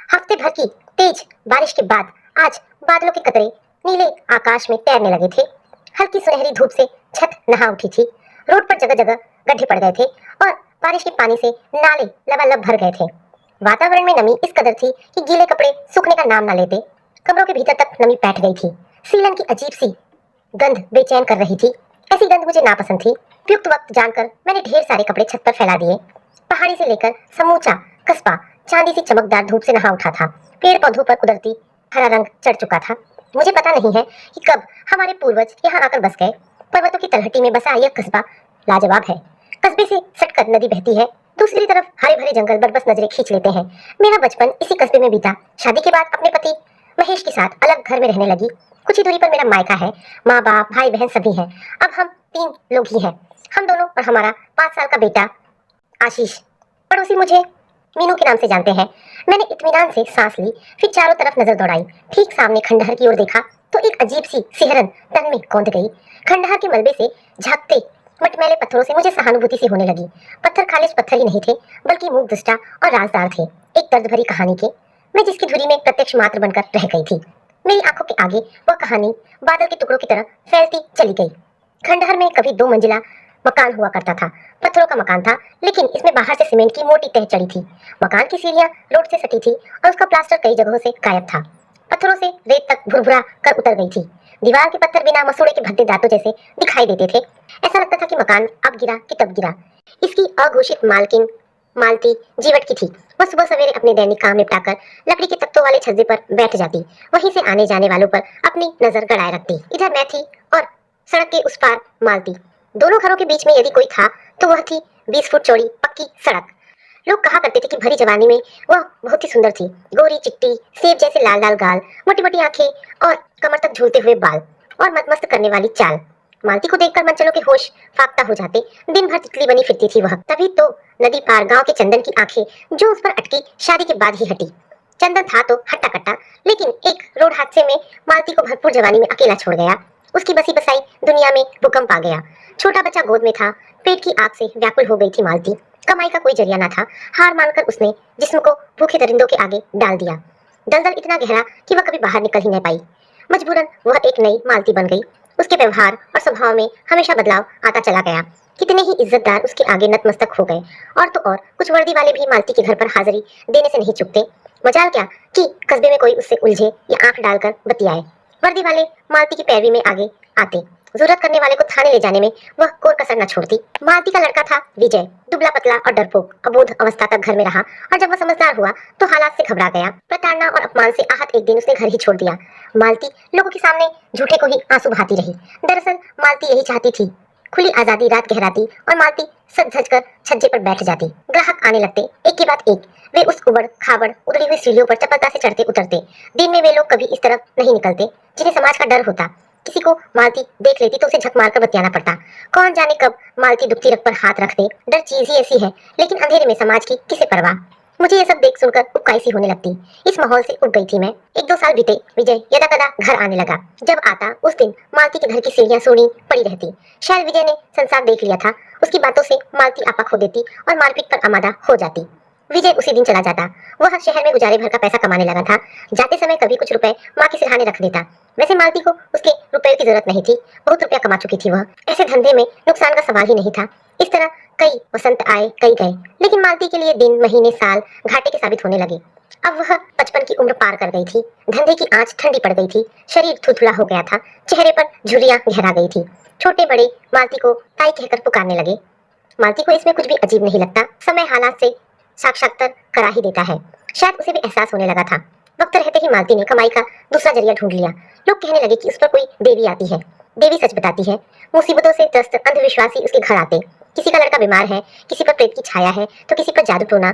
हफ्ते भर की तेज बारिश के बाद आज बादलों के कतरे नीले आकाश में तैरने लगे थे। हल्की सुनहरी धूप से छत नहा उठी थी। रोड पर जगह जगह गड्ढे पड़ गए थे और बारिश के पानी से नाले लबालब भर गए थे। वातावरण में नमी इस कदर थी कि गीले कपड़े सूखने का नाम न लेते। कमरों के भीतर तक नमी बैठ गई थी। सीलन की अजीब सी गंध बेचैन कर रही थी। ऐसी गंध मुझे नापसंद थी। उपयुक्त वक्त जानकर मैंने ढेर सारे कपड़े छत पर फैला दिए। पहाड़ी से लेकर समूचा कस्बा चांदी सी चमकदार धूप से नहा उठा था। पेड़ पौधों पर कुदरती हरा रंग चढ़ चुका था। मुझे पता नहीं है कि कब हमारे पूर्वज यहाँ आकर बस गए। पर्वतों की तलहटी में बसा यह कस्बा लाजवाब है। कस्बे से सटकर नदी बहती है। दूसरी तरफ हरे भरे जंगल बरबस नजरें खींच लेते हैं। मेरा बचपन इसी कस्बे में बीता। शादी के बाद अपने पति महेश के साथ अलग घर में रहने लगी। कुछ ही दूरी पर मेरा मायका है। माँ बाप भाई बहन सभी हैं। अब हम 3 लोग ही हैं। हम दोनों और हमारा 5 साल का बेटा आशीष। पड़ोसी मुझे मीनू के नाम से जानते हैं। मैंने इत्मीनान से सांस ली, फिर चारों तरफ नजर दौड़ाई। ठीक सामने खंडहर की ओर देखा तो एक अजीब सी सिहरन तन में कौंध गई। खंडहर के मलबे से झांकते मटमैले पत्थरों से मुझे सहानुभूति सी होने लगी। पत्थर खालिश पत्थर ही नहीं थे, बल्कि मूक दुष्टा और राजदार थे, एक दर्द भरी कहानी के। मैं जिसकी धुरी में प्रत्यक्ष मात्र बनकर रह गई थी। मेरी आंखों के आगे वह कहानी बादल के टुकड़ों की तरह फैलती चली गई। खंडहर में कभी 2 मंजिला मकान हुआ करता था। पत्थरों का मकान था, लेकिन इसमें बाहर से सीमेंट की मोटी तह चढ़ी थी। मकान की सीढ़ियां रोड से सटी थी और उसका प्लास्टर कई जगहों से गायब था। पत्थरों से रेत तक भुरभुरा कर उतर गई थी। दीवार के पत्थर बिना मसूड़े के भद्दे दांतों जैसे दिखाई देते थे। ऐसा लगता था कि मकान अब गिरा कि तब गिरा। इसकी अघोषित मालकिन मालती जीवट की थी। वह सुबह सवेरे अपने दैनिक काम निपटाकर लकड़ी के तख्तों वाले छज्जे पर बैठ जाती। वहीं से आने जाने वालों पर अपनी नजर गड़ाए रखती। इधर मैं थी और सड़क के उस पार मालती। दोनों घरों के बीच में यदि कोई था तो वह थी 20 फुट चौड़ी पक्की सड़क। लोग कहा करते थे कि भरी जवानी में वह बहुत ही सुंदर थी। गोरी चिट्टी, सेब जैसे लाल लाल गाल, मोटी मोटी आंखें और कमर तक झूलते हुए बाल और मतमस्त करने वाली चाल। मालती को देखकर मनचलों के होश फाख्ता हो जाते। दिन भर तितली बनी फिरती थी वह। तभी तो नदी पार गांव के चंदन की आंखें जो उस पर अटकी शादी के बाद ही हटी। चंदन था तो हट्टा कट्टा, लेकिन एक रोड हादसे में मालती को भरपूर जवानी में अकेला छोड़ गया। उसकी बसी बसाई दुनिया में भूकंप आ गया। छोटा बच्चा गोद में था। पेट की आग से व्याकुल हो गई थी मालती। कमाई का कोई जरिया न था। हार मानकर उसने जिस्म को भूखे दरिंदों के आगे डाल दिया। दलदल इतना गहरा कि वह कभी बाहर निकल ही नहीं पाई। मजबूरन वह एक नई मालती बन गई। उसके व्यवहार और स्वभाव में हमेशा बदलाव आता चला गया। कितने ही इज्जतदार उसके आगे नतमस्तक हो गए। और तो और कुछ वर्दी वाले भी मालती के घर पर हाजिरी देने से नहीं चुकते। मजाल क्या कि कस्बे में कोई उससे उलझे या आंख डालकर बतियाए। वर्दी वाले मालती की पैरवी में आगे आते। जरूरत करने वाले को थाने ले जाने में वह कोर कसर न छोड़ती। मालती का लड़का था विजय, दुबला पतला और डरपोक। अबोध अवस्था तक घर में रहा और जब वह समझदार हुआ तो हालात से घबरा गया। प्रताड़ना और अपमान से आहत एक दिन उसने घर ही छोड़ दिया। मालती लोगों के सामने झूठे को ही आंसू बहाती रही। दरअसल मालती यही चाहती थी। खुली आजादी रात गहराती और मालती सज धज कर छज्जे पर बैठ जाती। ग्राहक आने लगते एक के बाद एक। वे उस उबड़ खाबड़ उतरी हुई सीढ़ियों पर चपलता से चढ़ते उतरते। दिन में वे लोग कभी इस तरफ नहीं निकलते जिन्हें समाज का डर होता। किसी को मालती देख लेती तो उसे झक मारकर बतियाना पड़ता। कौन जाने कब मालती दुखती रग पर हाथ रख दे। डर चीज ही ऐसी है, लेकिन अंधेरे में समाज की किसे परवाह। मुझे ये सब देख सुनकर उबकाई सी होने लगती। इस माहौल से उब गई थी मैं। 1-2 साल बीते। विजय यदा कदा घर आने लगा। जब आता उस दिन मालती के घर की सीढ़ियां सूनी पड़ी रहती। शायद विजय ने संसार देख लिया था। उसकी बातों से मालती आपा खो देती और मारपीट पर आमादा हो जाती। विजय उसी दिन चला जाता। वह शहर में गुजारे भर का पैसा कमाने लगा था। जाते समय कभी कुछ रुपए माँ के सिरहाने रख देता। वैसे मालती को उसके रुपए की जरूरत नहीं थी। बहुत रुपया कमा चुकी थी वह। ऐसे धंधे में नुकसान का सवाल ही नहीं था। इस तरह कई वसंत आए कई गए, लेकिन मालती के लिए दिन महीने साल घाटे के साबित होने लगे। अब वह 55 की उम्र पार कर गई थी। धंधे की आंच ठंडी पड़ गई थी। शरीर थुथुला हो गया था। चेहरे पर झुर्रियां गहरा गई थी। छोटे बड़े मालती को ताई कहकर पुकारने लगे। मालती को इसमें कुछ भी अजीब नहीं लगता। समय हालात से साक्षात्कार करा ही देता है। शायद उसे भी एहसास होने लगा था। वक्त रहते ही मालती ने कमाई का दूसरा जरिया ढूंढ लिया। लोग कहने लगे कि उस पर कोई देवी आती है। देवी सच बताती है। मुसीबतों से त्रस्त अंधविश्वासी उसके घर आते। किसी का लड़का बीमार है, किसी पर प्रेत की छाया है, तो किसी पर जादू टोना।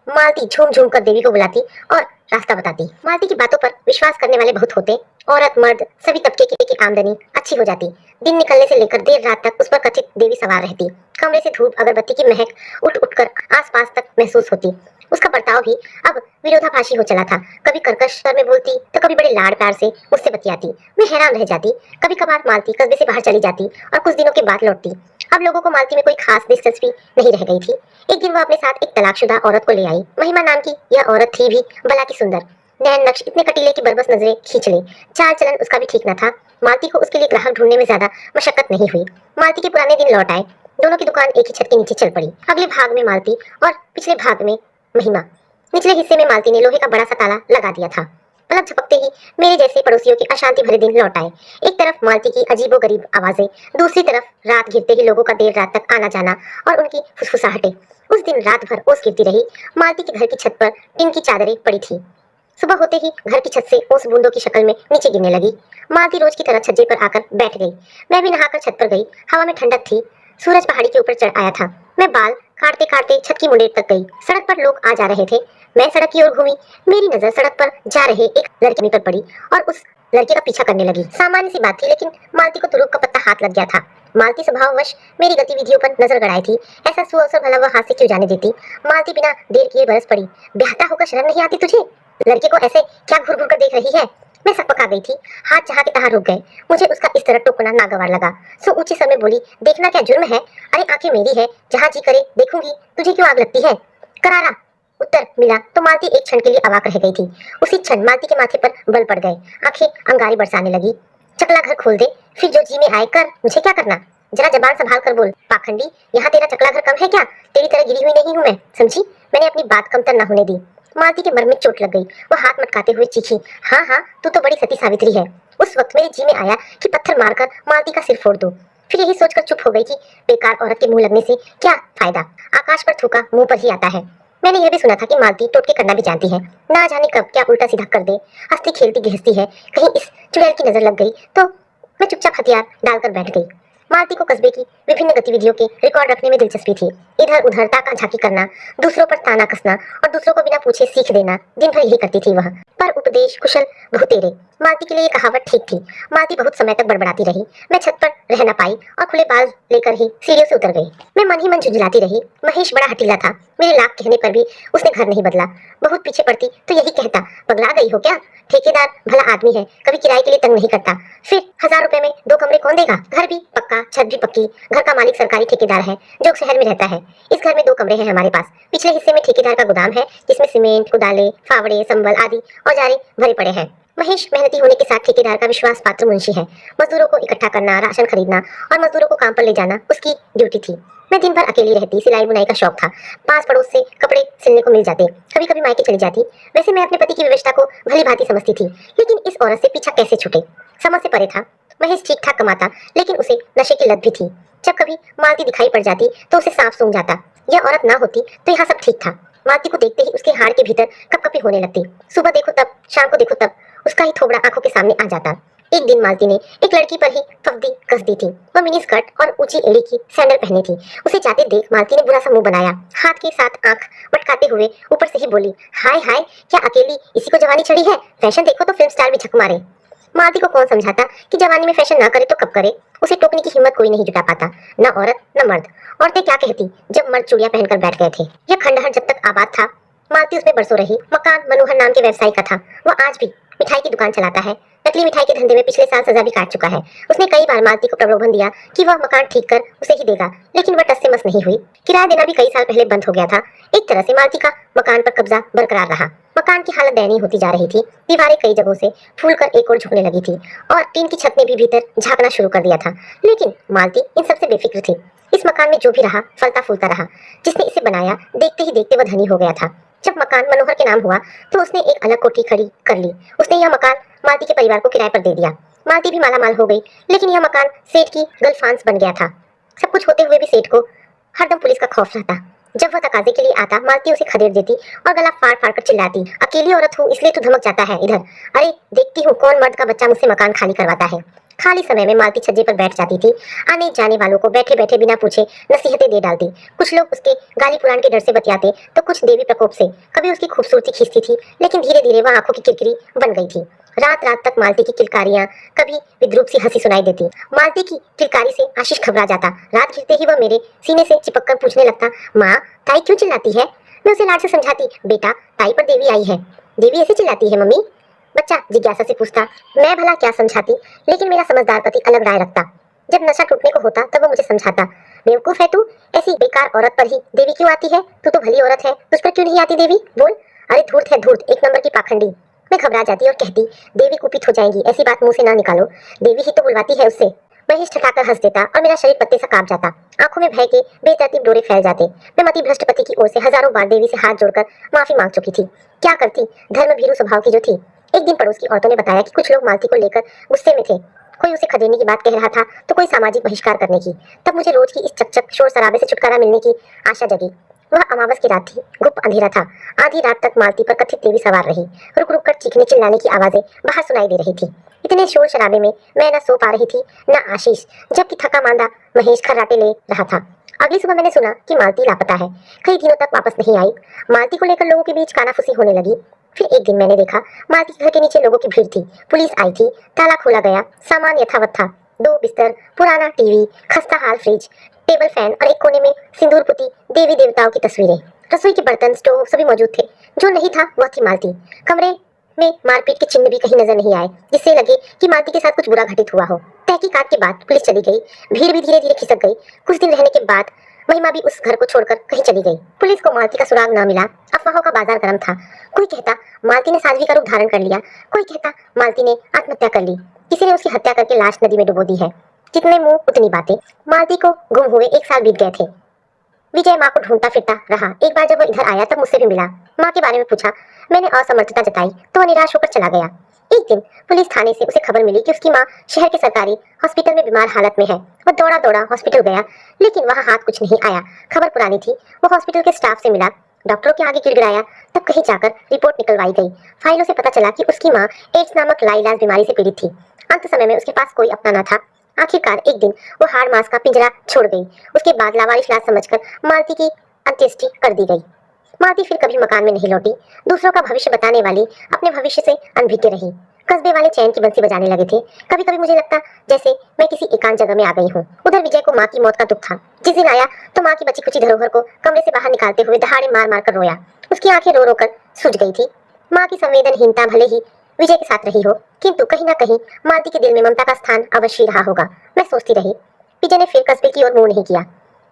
मालती झूम झूम कर देवी को बुलाती और रास्ता बताती। मालती की बातों पर विश्वास करने वाले बहुत होते। औरत मर्द सभी तबके की आमदनी अच्छी हो जाती। दिन निकलने से लेकर देर रात तक उस पर कथित देवी सवार रहती। कमरे से धूप अगरबत्ती की महक उठ उठकर आसपास तक महसूस होती। उसका बर्ताव भी अब विरोधाभासी हो चला था। कभी कर्कश स्वर में बोलती तो कभी बड़े लाड़ प्यार से मुझसे बतियाती। मैं हैरान रह जाती। कभी कभार मालती कस्बे से बाहर चली जाती और कुछ दिनों के बाद लौटती। अब लोगों को मालती में कोई खास दिलचस्पी नहीं रह गई थी। एक दिन वो अपने साथ एक तलाकशुदा औरत को ले आई। महिमा नाम की यह औरत थी भी भला की सुंदर। नैन नक्श इतने कटीले की बरबस नजरें खींच ले। चाल चलन उसका भी ठीक न था। मालती को उसके लिए ग्राहक ढूंढने में ज्यादा मशक्कत नहीं हुई। मालती के पुराने दिन लौट आए। दोनों की दुकान एक ही छत के नीचे चल पड़ी। अगले भाग में मालती और पिछले भाग में महिमा। निचले हिस्से में मालती ने लोहे का बड़ा सा ताला लगा दिया था। पलक झपकते ही मेरे जैसे पड़ोसियों के अशांति भरे दिन लौट आए। एक तरफ मालती की अजीबोगरीब आवाजें, दूसरी तरफ रात गिरते ही लोगों का देर रात तक आना जाना और उनकी फुसफुसाहटें। उस दिन रात भर ओस गिरती रही। मालती के घर की छत पर टिन की चादरें पड़ी थी। सुबह होते ही घर की छत से ओस बूंदों की शक्ल में नीचे गिरने लगी। मालती रोज की तरह छज्जे पर आकर बैठ गई। मैं भी नहाकर छत पर गई। हवा में ठंडक थी। सूरज पहाड़ी के ऊपर चढ़ आया था। मैं बाल काटते काटते छत की मुंडेर तक गई। सड़क पर लोग आ जा रहे थे। मैं सड़क की ओर घूमी। मेरी नजर सड़क पर जा रहे एक लड़के पर पड़ी और उस लड़के का पीछा करने लगी। सामान्य सी बात थी, लेकिन मालती को तुरुप का पत्ता हाथ लग गया था। मालती स्वभाववश मेरी गतिविधियों पर नजर गड़ाई थी। ऐसा सुअवसर भला वह हाथ से क्यों जाने देती। मालती बिना देर किए बरस पड़ी। ब्याहता होकर शर्म नहीं आती तुझे? लड़के को ऐसे क्या घूर घूर कर देख रही है? मैं सकपका गई थी। हाथ जहाँ के तहाँ रुक गए। मुझे उसका इस तरह टोकना नागवार लगा। सो ऊंचे स्वर में बोली, देखना क्या जुर्म है? अरे आंखें मेरी है, जहाँ जी करे देखूंगी। तुझे क्यों आग लगती है? करारा उत्तर मिला तो मालती एक क्षण के लिए अवाक रह गई थी। उसी क्षण मालती के माथे पर बल पड़ गए। आंखें अंगारी बरसाने लगी। चकला घर खोल दे, फिर जो जी में आए कर, मुझे क्या करना? जरा जबान संभाल कर बोल पाखंडी। यहाँ तेरा चकला घर कम है क्या? तेरी तरह गिरी हुई नहीं हूँ मैं, समझी? मैंने अपनी बात कमतर न होने दी। मालती के मर्म में चोट लग गई। वो हाथ मटकाते हुए चीखी, हाँ हाँ, तू तो बड़ी सती सावित्री है। उस वक्त मेरे जी में आया कि पत्थर मारकर मालती का सिर फोड़ दूं। फिर यही सोचकर चुप हो गई कि बेकार औरत के मुंह लगने से क्या फायदा। आकाश पर थूका मुंह पर ही आता है। मैंने यह भी सुना था कि मालती टोटके करना भी जानती है। ना जाने कब क्या उल्टा सीधा कर दे। हंसती खेलती गहसती है। कहीं इस चुड़ैल की नजर लग गई तो मैं चुपचाप हथियार डालकर बैठ गई। मालती को कस्बे की विभिन्न गतिविधियों के रिकॉर्ड रखने में दिलचस्पी थी। इधर उधर ताका झाकी करना, दूसरों पर ताना कसना और दूसरों को बिना पूछे सीख देना, दिन भर यही करती थी वह। पर उपदेश कुशल बहुतेरे। मालती के लिए ये कहावत ठीक थी। मालती बहुत समय तक बड़बड़ाती रही। मैं छत पर रह न पाई और खुले बाल लेकर ही सीढ़ियों से उतर गई। मैं मन ही मन झुंझलाती रही। महेश बड़ा हठीला था। मेरे लाख कहने पर भी उसने घर नहीं बदला। बहुत पीछे पड़ती तो यही कहता, पगला गई हो क्या? ठेकेदार भला आदमी है, कभी किराए के लिए तंग नहीं करता। फिर 1000 रुपए में 2 कमरे कौन देगा? घर भी पक्का, छत भी पक्की। घर का मालिक सरकारी ठेकेदार है जो शहर में रहता है। इस घर में 2 कमरे हैं हमारे पास। पिछले हिस्से में ठेकेदार का गोदाम है जिसमें सीमेंट, कुदाले, फावड़े, संबल आदि औजारे भरे पड़े हैं। महेश मेहनती होने के साथ ठेकेदार का विश्वास पात्र मुंशी है। मजदूरों को इकट्ठा करना, राशन खरीदना और मजदूरों को काम पर ले जाना उसकी ड्यूटी थी। मैं दिन भर अकेली रहती। सिलाई बुनाई का शौक था। पास पड़ोस से कपड़े सिलने को मिल जाते। कभी कभी मायके चली जाती। वैसे मैं अपने पति की व्यवस्था को भली भांति समझती थी, लेकिन इस औरत से पीछा कैसे छूटे, समझ से परे था। महेश ठीक ठाक कमाता, लेकिन उसे नशे की लत भी थी। जब कभी मालती दिखाई पड़ जाती तो उसे सांप सूंघ जाता। यह औरत ना होती तो यहाँ सब ठीक था। मालती को देखते ही उसके हाड़ के भीतर कपकपी होने लगती। सुबह देखो तब, शाम को देखो तब उसका ही थोबड़ा आंखों के सामने आ जाता। एक दिन मालती ने एक लड़की पर ही फफ्दी कस दी थी। वह मिनी स्कर्ट और ऊंची एड़ी की सैंडल पहनी थी। उसे जाते देख मालती ने बुरा सा मुंह बनाया। हाथ के साथ आंख मटकाते हुए ऊपर से ही बोली, हाय हाय, क्या अकेली इसी को जवानी चढ़ी है? फैशन देखो तो फिल्म स्टार भी झक मारे। मालती को कौन समझाता कि जवानी में फैशन ना करे तो कब करे। उसे टोकने की हिम्मत कोई नहीं जुटा पाता, न औरत न मर्द। औरतें क्या कहती जब मर्द चूड़ियां पहनकर बैठ गए थे। यह खंडहर जब तक आबाद था, मालती उसमें बरसों रही। मकान मनोहर नाम के व्यवसायी का था। वह आज भी मिठाई की दुकान चलाता है। नकली मिठाई के धंधे में पिछले साल सजा भी काट चुका है। उसने कई बार मालती को प्रलोभन दिया कि वह मकान ठीक कर उसे ही देगा, लेकिन वह टस से मस नहीं हुई। किराया देना भी कई साल पहले बंद हो गया था। एक तरह से मालती का मकान पर कब्जा बरकरार रहा। मकान की हालत दयनीय होती जा रही थी। दीवारें कई जगहों से फूलकर एक ओर झुकने लगी थी और टीन की छत ने भी भीतर झांकना शुरू कर दिया था। लेकिन मालती इन सबसे बेफिक्र थी। इस मकान में जो भी रहा फलता फूलता रहा। जिसने इसे बनाया, देखते ही देखते वह धनी हो गया था। जब मकान मनोहर के नाम हुआ तो उसने एक अलग कोठी खड़ी कर ली। उसने यह मकान मालती के परिवार को किराए पर दे दिया। मालती भी मालामाल हो गई, लेकिन यह मकान सेठ की गलफांस बन गया था। सब कुछ होते हुए भी सेठ को हरदम पुलिस का खौफ रहता। जब वह तकाजे के लिए आता, मालती उसे खदेड़ देती और गला फाड़ फाड़ कर चिल्लाती, अकेली औरत हूँ इसलिए तू धमक जाता है इधर। अरे देखती हूँ कौन मर्द का बच्चा मुझसे मकान खाली करवाता है। खाली समय में मालती छज्जे पर बैठ जाती थी। आने जाने वालों को बैठे बैठे बिना पूछे नसीहतें दे डालती। कुछ लोग उसके गाली पुराण के डर से बतियाते तो कुछ देवी प्रकोप से। कभी उसकी खूबसूरती खींचती थी, लेकिन धीरे धीरे वह आंखों की किरकिरी बन गई थी। रात रात तक मालती की किलकारियां, कभी विद्रूप सी हंसी सुनाई देती। मालती की किलकारी से आशीष घबरा जाता। रात गिरते ही वह मेरे सीने से चिपक कर पूछने लगता, माँ ताई क्यों चिल्लाती है? मैं उसे लाड से समझाती, बेटा ताई पर देवी आई है। देवी ऐसे चिल्लाती है मम्मी? बच्चा जिज्ञासा से पूछता। मैं भला क्या समझाती, लेकिन मेरा समझदार पति अलग राय रखता। जब नशा टूटने को होता तब वो मुझे समझाता। बेवकूफ है तू, ऐसी बेकार औरत पर ही देवी क्यों आती है? तू तो भली औरत है, तुझ पर क्यों नहीं आती देवी? बोल। अरे धूर्त है धूर्त, एक नंबर की पाखंडी। मैं घबरा जाती और कहती, देवी कुपित हो जाएंगी, ऐसी बात मुंह से ना निकालो। देवी ही तो बुलवाती है उससे। महेश ठठाकर हंस देता और मेरा शरीर पत्ते सा कांप जाता। आंखों में भय के बेतरतीब डोरे फैल जाते। मैं मति भ्रष्ट पति की ओर से हजारों बार देवी से हाथ जोड़कर माफी मांग चुकी थी। क्या करती, धर्म भीरू स्वभाव की जो थी। एक दिन पड़ोस की औरतों ने बताया कि कुछ लोग मालती को लेकर गुस्से में थे। कोई उसे खदेड़ने की बात कह रहा था तो कोई सामाजिक बहिष्कार करने की। तब मुझे रोज की इस चकचक शोर शराबे से छुटकारा मिलने की आशा जगी। वह अमावस की रात थी, गुप्त अंधेरा था। आधी रात तक मालती पर कथित देवी सवार रही। रुक रुक कर चीखने चिल्लाने की आवाजें बाहर सुनाई दे रही थी। इतने शोर शराबे में मैं न सो पा रही थी न आशीष, जबकि थका मांदा महेश खर्राटे ले रहा था। अगली सुबह मैंने सुना कि मालती लापता है, कई दिनों तक वापस नहीं आई। मालती को लेकर लोगों के बीच कानाफूसी होने लगी। फिर एक दिन मैंने देखा मालती के घर के नीचे लोगों की भीड़ थी। पुलिस आई थी, ताला खोला गया, सामान यथावत था। 2 बिस्तर, पुराना टीवी, खस्ता हाल फ्रिज, टेबल फैन और एक कोने में सिंदूर पुती देवी देवताओं की तस्वीरें। रसोई के बर्तन, स्टोव सभी मौजूद थे। जो नहीं था वह थी मालती। कमरे में मारपीट के चिन्ह भी कहीं नजर नहीं आए, जिससे लगे कि मालती के साथ कुछ बुरा घटित हुआ हो। तहकीकात के बाद पुलिस चली गई, भीड़ भी धीरे धीरे खिसक गई। कुछ दिन रहने के बाद महिमा भी उस घर को छोड़कर कहीं चली गई। पुलिस को मालती का सुराग न मिला। अफवाहों का बाजार गर्म था। कोई कहता मालती ने साध्वी का रूप धारण कर लिया, कोई कहता मालती ने आत्महत्या कर ली, किसी ने उसकी हत्या करके लाश नदी में डुबो दी है। जितने मुंह उतनी बातें। मालती को गुम हुए 1 साल बीत गए थे। विजय माँ को ढूंढता फिरता रहा। एक बार जब वह इधर आया तब मुझसे भी मिला। माँ के बारे में पूछा। मैंने असमर्थता जताई तो वह निराश होकर चला गया। एक दिन पुलिस थाने से उसे खबर मिली कि उसकी माँ शहर के सरकारी हॉस्पिटल में बीमार हालत में है। वह दौड़ा दौड़ा हॉस्पिटल गया, लेकिन वहाँ हाथ कुछ नहीं आया। खबर पुरानी थी। वो हॉस्पिटल के स्टाफ से मिला, डॉक्टरों के आगे गिड़गिड़ाया। तब कहीं जाकर रिपोर्ट निकलवाई गई। फाइलों से पता चला कि उसकी माँ एड्स नामक लाइलाज बीमारी से पीड़ित थी। अंत समय में उसके पास कोई अपना न था। आखिरकार एक दिन वो हाड़ मांस का पिंजरा छोड़ गई। उसके बाद लावारिश लाश समझकर मालती की अंत्येष्टि कर दी गई। मालती फिर कभी मकान में नहीं लौटी। दूसरों का भविष्य बताने वाली अपने भविष्य से अनभिज्ञ रही। कस्बे वाले चैन की बंसी बजाने लगे थे। कभी कभी मुझे लगता जैसे मैं किसी एकांत जगह में आ गई हूँ। उधर विजय को माँ की मौत का दुख था। जिस दिन आया तो माँ की बची खुची धरोहर को कमरे से बाहर निकालते हुए दहाड़े मार मार कर रोया। उसकी आंखें रो रो कर सूज गई थी। माँ की संवेदनहीनता भले ही विजय के साथ रही हो, किंतु कहीं ना कहीं मालती के दिल में ममता का स्थान अवश्य रहा होगा। मैं सोचती रही। विजय ने फिर कस्बे की ओर मुंह नहीं किया,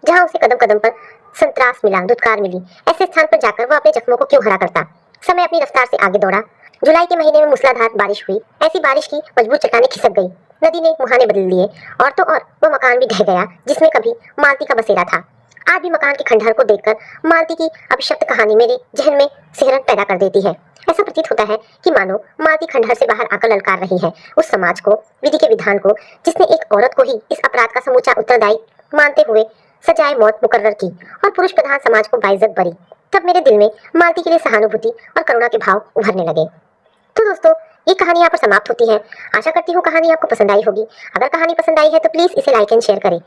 जहाँ उसे कदम कदम पर संतरास मिला, धुतकार मिली। ऐसे स्थान पर जाकर वह अपने जख्मों को क्यों हरा करता? समय अपनी रफ्तार से आगे दौड़ा। जुलाई के महीने में मूसलाधार बारिश हुई। ऐसी बारिश की मजबूत चट्टानें खिसक गई। नदी ने मुहाने बदल लिए और तो और वह मकान भी ढह गया जिसमें कभी मालती का बसेरा था। आज भी मकान के खंडहर को देखकर मालती की अभिशप्त कहानी मेरे जहन में सिहरन पैदा कर देती है। ऐसा प्रतीत होता है कि मानो मालती खंडहर से बाहर आकर ललकार रही है उस समाज को, विधि के विधान को, जिसने एक औरत को ही इस अपराध का समूचा उत्तरदायी मानते हुए सजाए मौत मुकर्रर की और पुरुष प्रधान समाज को बाइज्जत बरी। तब मेरे दिल में मालती के लिए सहानुभूति और करुणा के भाव उभरने लगे। तो दोस्तों, ये कहानी यहाँ पर समाप्त होती है। आशा करती हूँ कहानी आपको पसंद आई होगी। अगर कहानी पसंद आई है तो प्लीज इसे लाइक एंड शेयर करें।